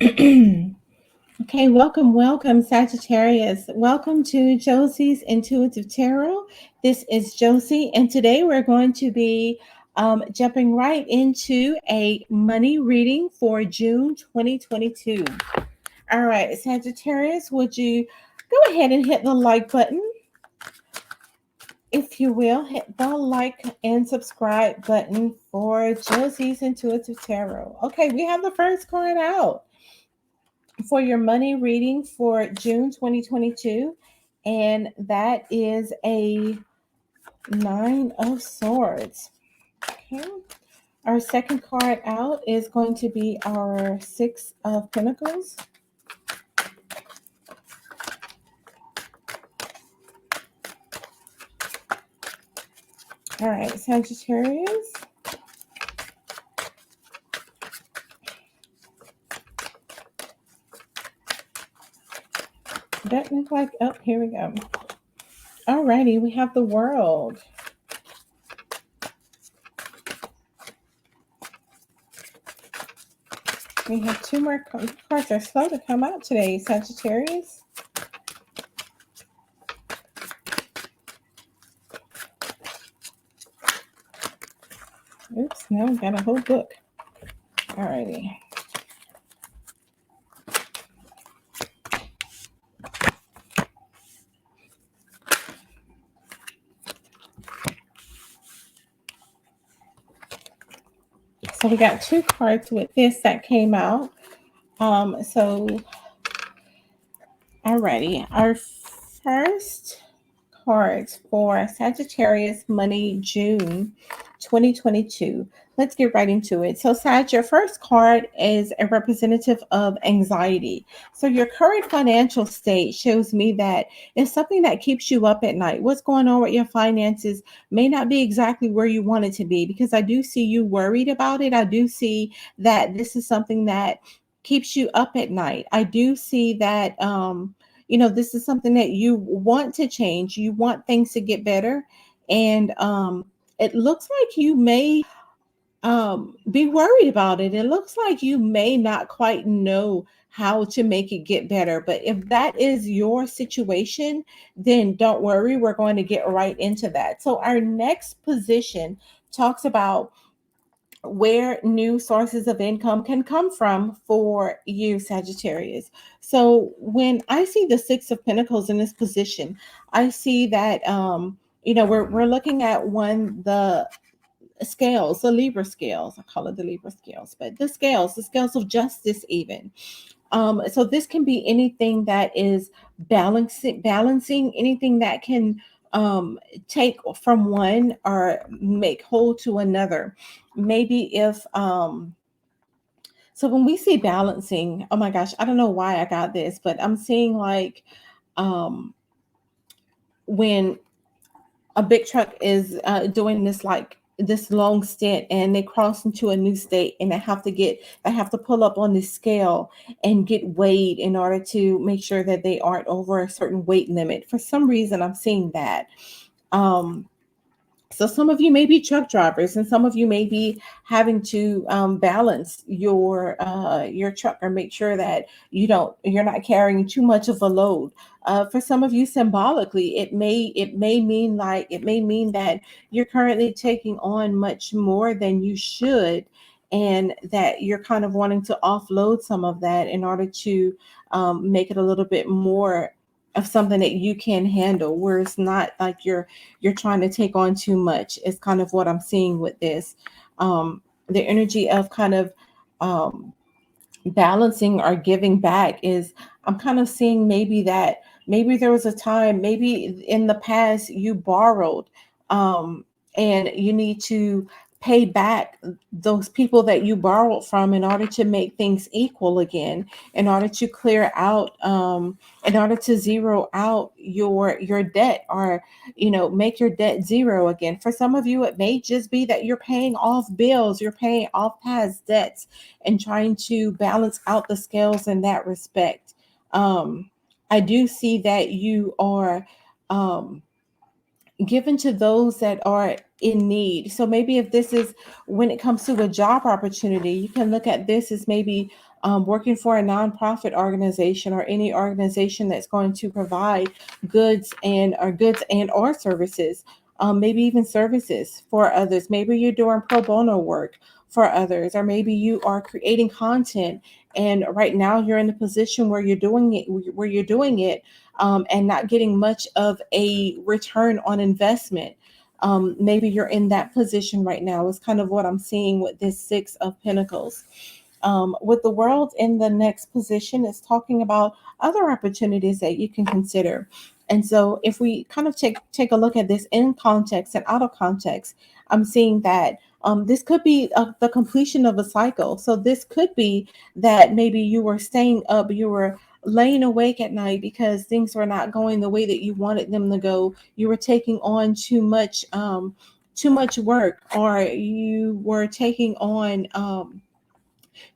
Okay, welcome, Sagittarius. Welcome to Josie's Intuitive Tarot. This is Josie, and today we're going to be jumping right into a money reading for June 2022. All right, Sagittarius, would you go ahead and hit the like button? If you will, hit the like and subscribe button for Josie's Intuitive Tarot. Okay, we have the first card out for your money reading for June 2022, and that is a Nine of Swords. Okay. Our second card out is going to be our Six of Pentacles. All right, Sagittarius. That looks like, oh, here we go. Alrighty, we have the World. We have two more cards. Are slow to come out today, Sagittarius. Oops, now we got a whole book. Alrighty. So we got two cards with this that came out. So alrighty, our first cards for Sagittarius Money June 2022. Let's get right into it. So, Sag, your first card is a representative of anxiety. So, your current financial state shows me that it's something that keeps you up at night. What's going on with your finances may not be exactly where you want it to be, because I do see you worried about it. I do see that this is something that keeps you up at night. I do see that this is something that you want to change. You want things to get better, and it looks like you may be worried about it. It looks like you may not quite know how to make it get better. But if that is your situation, then don't worry. We're going to get right into that. So our next position talks about where new sources of income can come from for you, Sagittarius. So when I see the Six of Pentacles in this position, I see that we're looking at the scales, the Libra scales. I call it the Libra scales, but the scales of justice even. So this can be anything that is balancing anything that can take from one or make whole to another. Maybe if so when we see balancing, oh my gosh, I don't know why I got this, but I'm seeing like um when a big truck is doing this like this long stint, and they cross into a new state, and they have to pull up on this scale and get weighed in order to make sure that they aren't over a certain weight limit. For some reason I'm seeing that. Um so some of you may be truck drivers, and some of you may be having to balance your truck, or make sure that you're not carrying too much of a load. For some of you, symbolically, it may mean that you're currently taking on much more than you should, and that you're kind of wanting to offload some of that in order to make it a little bit more of something that you can handle, where it's not like you're trying to take on too much. It's kind of what I'm seeing with this. The energy of kind of um, balancing or giving back is, I'm kind of seeing maybe there was a time, maybe in the past you borrowed, and you need to pay back those people that you borrowed from in order to make things equal again, in order to clear out, in order to zero out your debt, or make your debt zero again. For some of you, it may just be that you're paying off bills, you're paying off past debts, and trying to balance out the scales in that respect. I do see that you are um, given to those that are in need. So maybe if this is when it comes to a job opportunity, you can look at this as maybe working for a nonprofit organization or any organization that's going to provide goods and or services, maybe even services for others. Maybe you're doing pro bono work for others, or maybe you are creating content, and right now you're in a position where you're doing it, and not getting much of a return on investment. Maybe you're in that position right now, is kind of what I'm seeing with this Six of Pentacles. With the world in the next position, it's talking about other opportunities that you can consider. And so if we kind of take a look at this in context and out of context, I'm seeing that this could be the completion of a cycle. So this could be that maybe you were staying up, you were laying awake at night because things were not going the way that you wanted them to go. You were taking on too much work, or you were taking on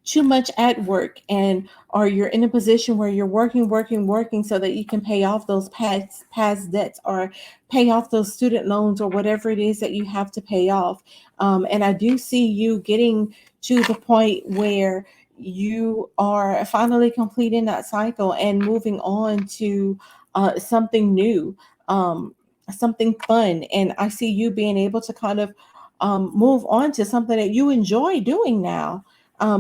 too much at work, and or you're in a position where you're working so that you can pay off those past debts, or pay off those student loans, or whatever it is that you have to pay off. And I do see you getting to the point where you are finally completing that cycle and moving on to something new, something fun. And I see you being able to kind of move on to something that you enjoy doing now,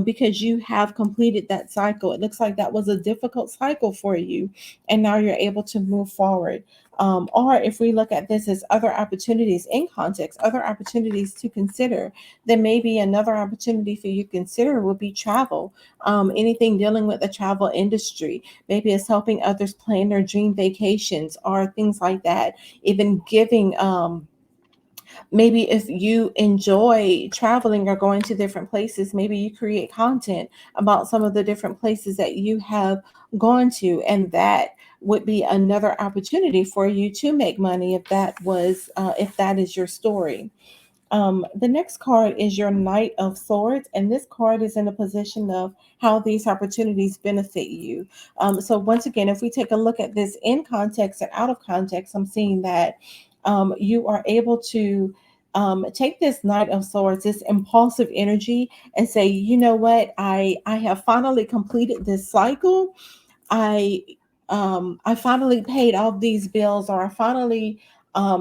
because you have completed that cycle. It looks like that was a difficult cycle for you, and now you're able to move forward. Or if we look at this as other opportunities in context, other opportunities to consider, then maybe another opportunity for you to consider would be travel. Anything dealing with the travel industry. Maybe it's helping others plan their dream vacations or things like that. Even giving maybe if you enjoy traveling or going to different places, maybe you create content about some of the different places that you have gone to, and that would be another opportunity for you to make money if that is your story. The next card is your Knight of Swords, and this card is in a position of how these opportunities benefit you. So once again, if we take a look at this in context and out of context, I'm seeing that you are able to take this Knight of Swords, this impulsive energy, and say, you know what, I have finally completed this cycle. I I finally paid all these bills, or I finally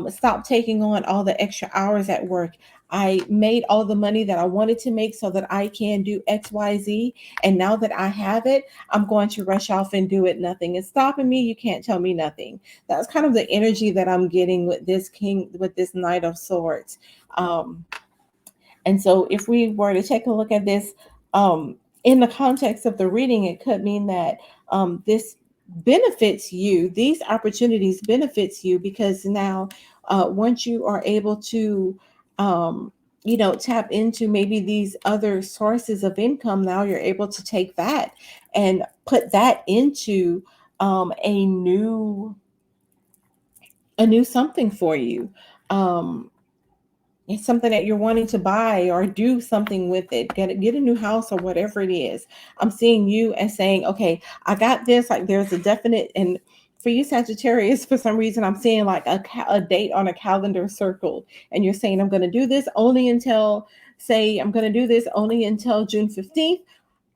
stopped taking on all the extra hours at work. I made all the money that I wanted to make so that I can do XYZ. And now that I have it, I'm going to rush off and do it. Nothing is stopping me. You can't tell me nothing. That's kind of the energy that I'm getting with this with this Knight of Swords. Um, and so, if we were to take a look at this in the context of the reading, it could mean that this benefits you. These opportunities benefits you because now, once you are able to, tap into maybe these other sources of income, now you're able to take that and put that into a new something for you. Um, it's something that you're wanting to buy or do something with it, get a new house or whatever it is. I'm seeing you as saying, okay, I got this. Like there's a definite, and for you Sagittarius, for some reason I'm seeing like a date on a calendar circled, and you're saying I'm going to do this only until, say I'm going to do this only until June 15th.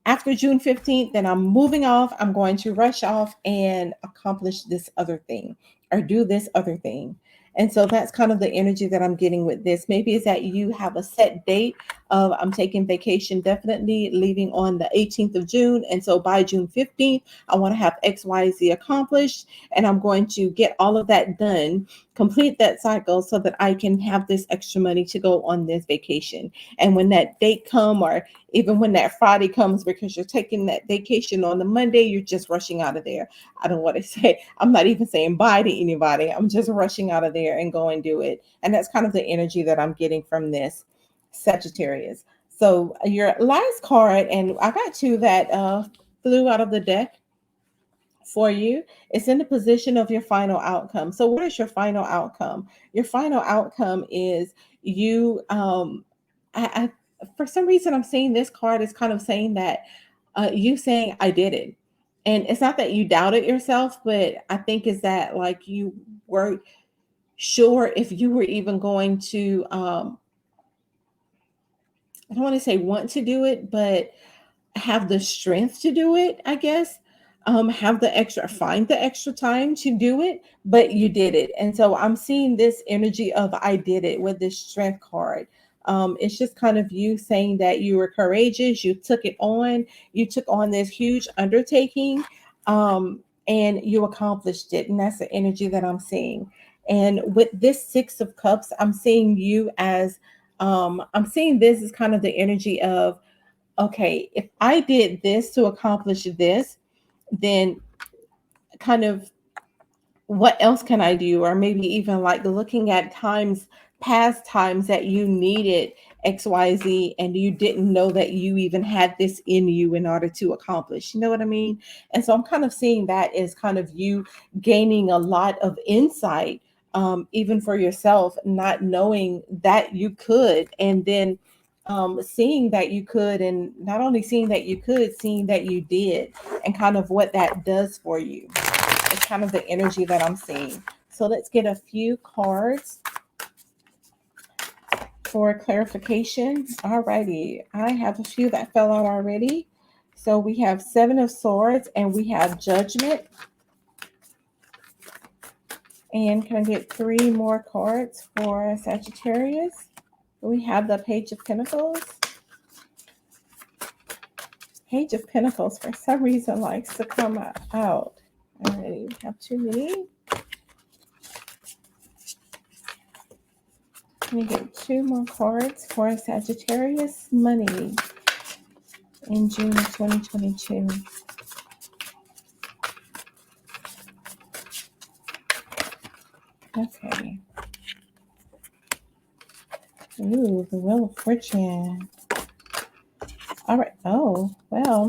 After June 15th, then I'm moving off. I'm going to rush off and accomplish this other thing or do this other thing. And so that's kind of the energy that I'm getting with this. Maybe it's that you have a set date of I'm taking vacation, definitely leaving on the 18th of June. And so by June 15th, I want to have XYZ accomplished. And I'm going to get all of that done, complete that cycle so that I can have this extra money to go on this vacation. And when that date come, or even when that Friday comes, because you're taking that vacation on the Monday, you're just rushing out of there. I don't want to say, I'm not even saying bye to anybody. I'm just rushing out of there and go and do it. And that's kind of the energy that I'm getting from this Sagittarius. So your last card, and I got two that flew out of the deck for you. It's in the position of your final outcome. So what is your final outcome? Your final outcome is you for some reason I'm seeing this card is kind of saying that you saying I did it. And it's not that you doubted yourself, but I think is that like you were sure if you were even going to I don't want to say want to do it, but have the strength to do it, I guess. Find the extra time to do it, but you did it. And so I'm seeing this energy of I did it with this strength card. It's just kind of you saying that you were courageous, you took on this huge undertaking, and you accomplished it. And that's the energy that I'm seeing. And with this Six of Cups, I'm seeing you as I'm seeing this as kind of the energy of, okay, if I did this to accomplish this, then kind of what else can I do? Or maybe even like looking at past times that you needed XYZ and you didn't know that you even had this in you in order to accomplish. You know what I mean? And so I'm kind of seeing that as kind of you gaining a lot of insight, even for yourself, not knowing that you could, and then seeing that you could, and not only seeing that you could, seeing that you did, and kind of what that does for you. It's kind of the energy that I'm seeing. So let's get a few cards for clarification. Alrighty, I have a few that fell out already. So we have Seven of Swords and we have Judgment. And can I get 3 more cards for Sagittarius? We have the Page of Pentacles. Page of Pentacles for some reason likes to come out. Alrighty, we have too many. We get 2 more cards for Sagittarius money in June of 2022. Okay. Ooh, the Wheel of Fortune. All right. Oh, well,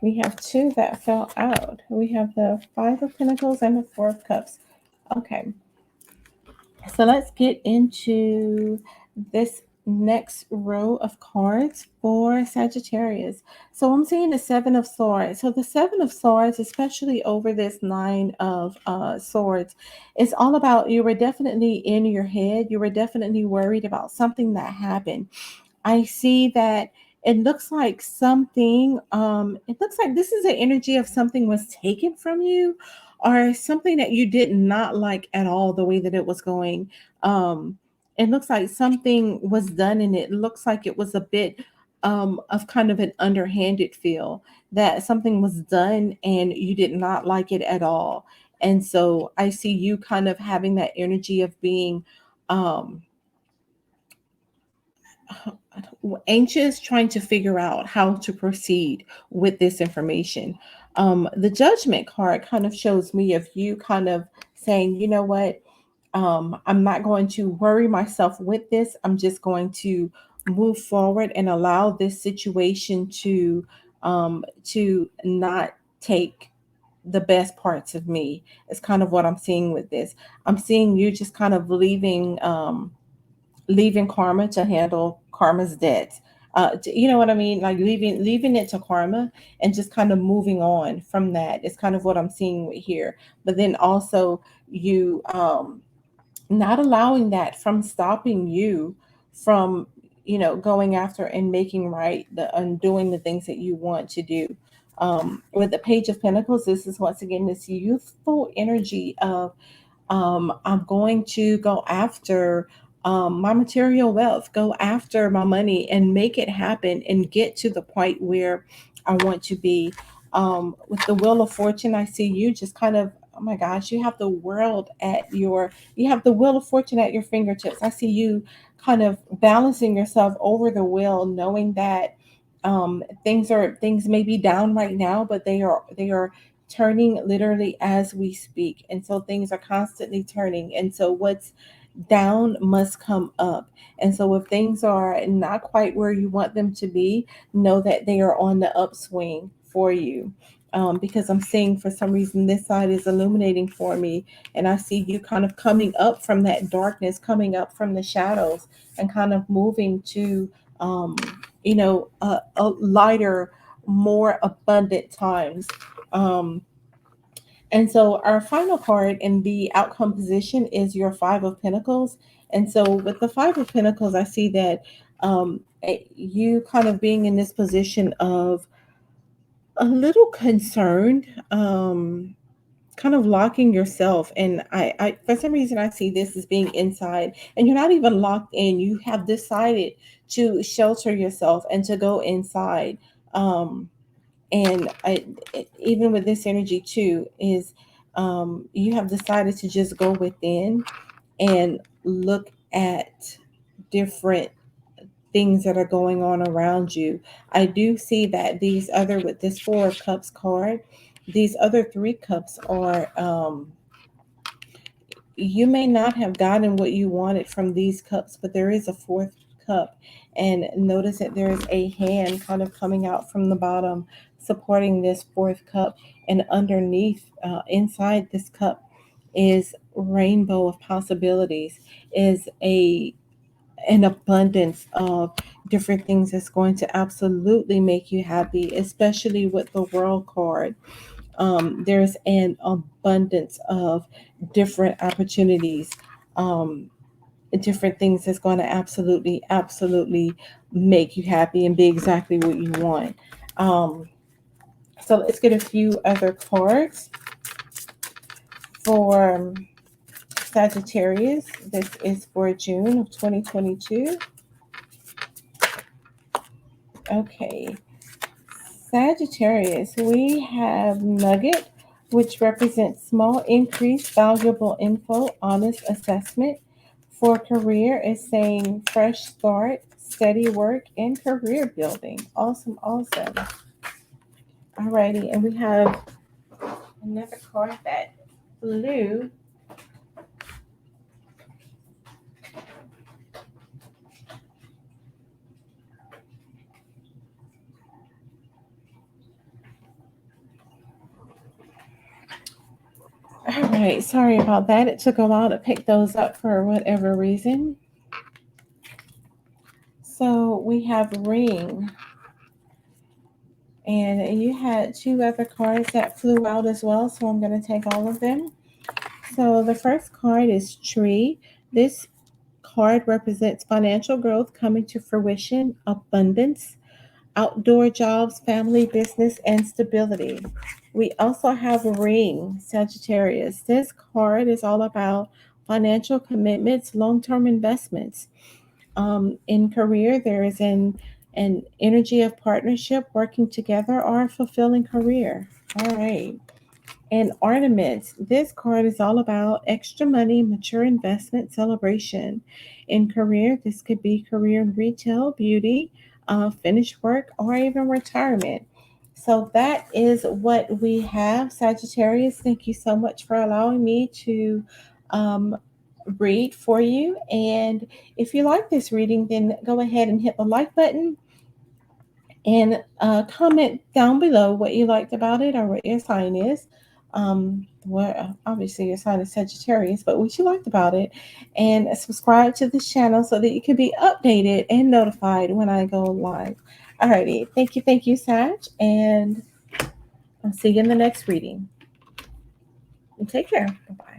we have 2 that fell out. We have the Five of Pentacles and the Four of Cups. Okay. So let's get into this next row of cards for Sagittarius. So I'm seeing the Seven of Swords. So the Seven of Swords, especially over this Nine of Swords, is all about you were definitely in your head. You were definitely worried about something that happened. I see that it looks like it looks like this is the energy of something was taken from you, or something that you did not like at all the way that it was going. It looks like something was done, and it looks like it was a bit of kind of an underhanded feel, that something was done and you did not like it at all. And so I see you kind of having that energy of being um anxious, trying to figure out how to proceed with this information. The Judgment card kind of shows me of you kind of saying, you know what, I'm not going to worry myself with this. I'm just going to move forward and allow this situation to not take the best parts of me. It's kind of what I'm seeing with this. I'm seeing you just kind of leaving karma to handle karma's debts. You know what I mean? Like leaving it to karma and just kind of moving on from that is kind of what I'm seeing here. But then also you not allowing that from stopping you from, going after and making right and doing the things that you want to do. With the Page of Pentacles, this is once again this youthful energy of I'm going to go after my material wealth, go after my money and make it happen and get to the point where I want to be. With the Wheel of Fortune, I see you just kind of, oh my gosh, you have the Wheel of Fortune at your fingertips. I see you kind of balancing yourself over the wheel, knowing that things may be down right now, but they are turning literally as we speak. And so things are constantly turning. And so what's down must come up. And so if things are not quite where you want them to be, know that they are on the upswing for you. Because I'm seeing for some reason this side is illuminating for me, and I see you kind of coming up from that darkness, coming up from the shadows, and kind of moving to, a lighter, more abundant times. Um, and so our final card in the outcome position is your Five of Pentacles. And so with the Five of Pentacles, I see that You kind of being in this position of a little concerned, kind of locking yourself. And I for some reason I see this as being inside, and you're not even locked in. You have decided to shelter yourself and to go inside. And even with this energy too, is you have decided to just go within and look at different things that are going on around you. I do see that these other, with this Four of Cups card, these other three cups are, you may not have gotten what you wanted from these cups, but there is a fourth cup. And notice that there is a hand kind of coming out from the bottom supporting this fourth cup. And underneath, inside this cup, is rainbow of possibilities, is an abundance of different things that's going to absolutely make you happy, especially with the World card. There's an abundance of different opportunities, um, different things that's going to absolutely make you happy and be exactly what you want. Um, so let's get a few other cards for Sagittarius. This is for June of 2022. Okay. Sagittarius, we have Nugget, which represents small increase, valuable info, honest assessment. For career, is saying fresh start, steady work, and career building. Awesome, awesome. Alrighty, and we have another card that blue. All right, sorry about that. It took a while to pick those up for whatever reason. So we have ring, and you had two other cards that flew out as well, so I'm going to take all of them. So the first card is tree. This card represents financial growth coming to fruition, abundance, outdoor jobs, family, business, and stability. We also have ring, Sagittarius. This card is all about financial commitments, long-term investments. In career, there is an energy of partnership, working together, or a fulfilling career. All right. And ornaments. This card is all about extra money, mature investment, celebration. In career, this could be career in retail, beauty, finished work, or even retirement. So that is what we have, Sagittarius. Thank you so much for allowing me to um, read for you. And if you like this reading, then go ahead and hit the like button and comment down below what you liked about it or what your sign is. What obviously your sign is Sagittarius, but what you liked about it, and subscribe to this channel so that you can be updated and notified when I go live. Alrighty, thank you, Sag, and I'll see you in the next reading. And take care. Bye bye.